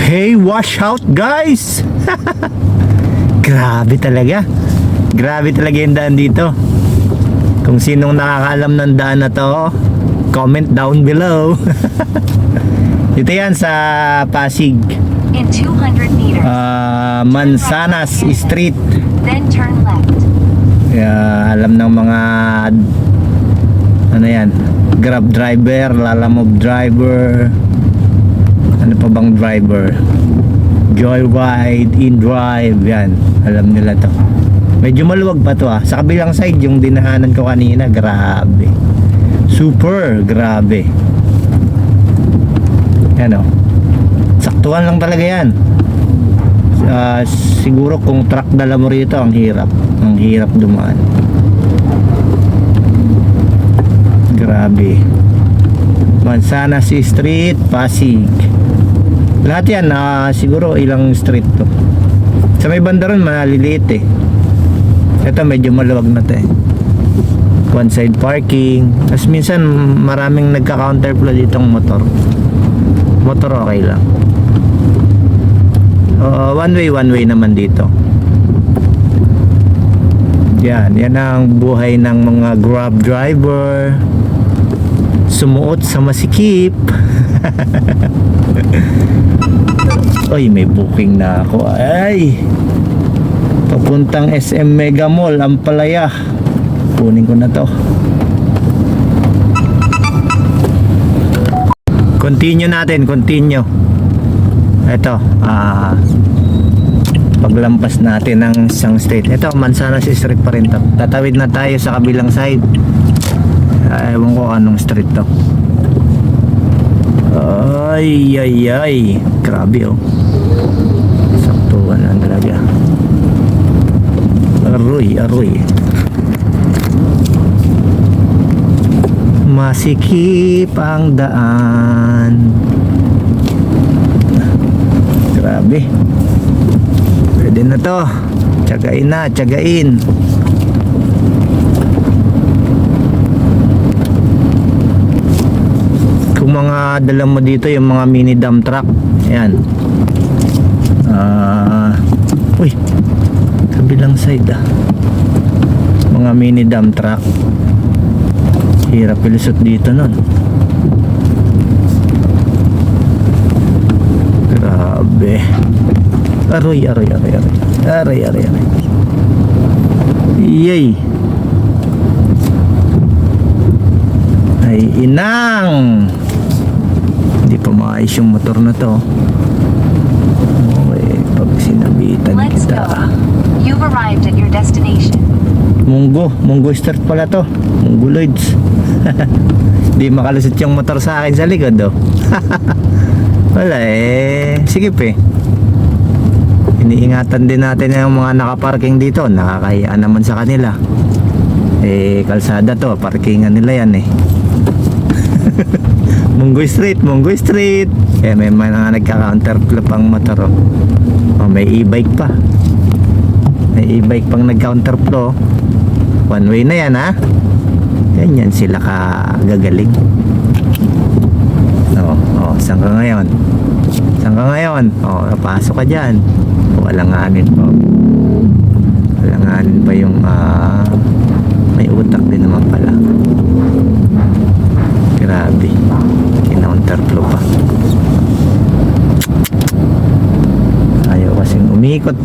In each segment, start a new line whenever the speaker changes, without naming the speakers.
Hey, wash out guys! Grabe talaga. Grabe talaga yung daan dito. Kung sinong nakakaalam ng daan na to, comment down below. Dito yan sa Pasig.
In 200 meters,
Manzanas Street.
then turn left.
Alam ng mga ano yan, Grab driver, Lalamove driver, ano pa bang driver, Joyride, InDrive, yan, alam nila to. Medyo maluwag pa to sa kabilang side yung dinahanan ko kanina. Grabe, super grabe yan saktuhan lang talaga yan. Siguro kung truck dala mo rito, ang hirap dumaan. Grabe. Manzanas Street, Pasig. Lahat yan, siguro ilang street to. Sa may banda ron, maliliit Ito medyo maluwag na to one side parking. Tapos minsan maraming nagka-counterflow ditong motor okay lang. One way naman dito. Yan ang buhay ng mga Grab driver, sumuot sa masikip. Ay, may booking na ako. Ay, papuntang SM Mega Mall, Ampalaya. Kunin ko na to. Continue natin. Ito, paglampas natin ng isang street. Ito, Manzanas Street pa rin to. Tatawid na tayo sa kabilang side. Ewan ko anong street to. Ay. Grabe saktuhan lang talaga. Aroy. Masikip ang daan. Grabe. Pwede na to. Tiyagain. Kung mga dala mo dito yung mga mini dump truck, ayan. Uy, kabilang side mga mini dump truck, hirap ilusot dito nun. Grabe. Aroy. Yay. Ay, inang. Hindi pa maayos yung motor na to. Okay, pag sinabitan
Let's
kita.
go. You've arrived at your destination.
Munggo start pala to. Mongoloids. Di makalusot yung motor sa akin sa likod Wala sige iniingatan din natin yung mga nakaparking dito. Nakakahiya naman sa kanila. Kalsada to, parkingan nila yan Munggo Street. May mga nagka-counterflow pang motor may e-bike pa. May e-bike pang nag-counterflow. One way na yan Ganyan sila kagagaling. Saan ka ngayon? Napasok ka dyan. Alanganin pa yung may utak din naman pala. Grabe, kinounterflow pa. Ayaw kasing umikot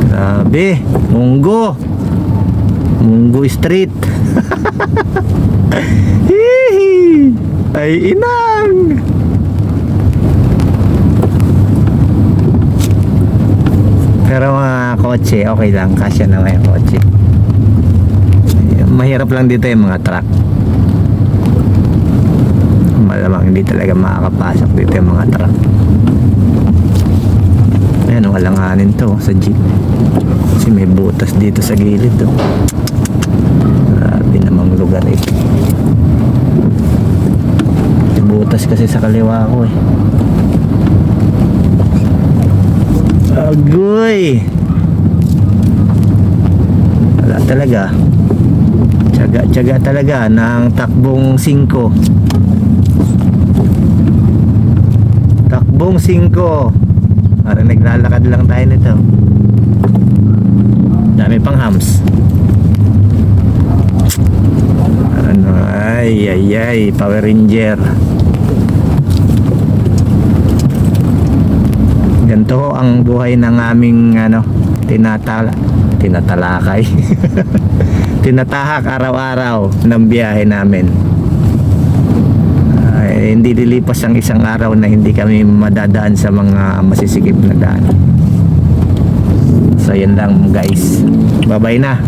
Grabe, Munggo Street. Ay, inang. Pero mga kotse, okay lang. Kasya na yung kotse. Mahirap lang dito yung mga truck. Malamang hindi talaga makakapasok dito yung mga truck. Ayan, walanganin to sa jeep. Kasi may butas dito sa gilid Grabe namang lugar May butas kasi sa kaliwa ko Agoy. Wala talaga. Tiyaga talaga ng takbong 5. Bagong 5. Parang naglalakad lang tayo nito. Dami pang hams. Ano, ay, Power Ranger. Ganito ho ang buhay ng aming tinatalakay. Tinatahak araw-araw ng biyahe namin. Hindi lilipas ang isang araw na hindi kami madadaan sa mga masisikip na daan. So yan lang guys. Bye-bye na.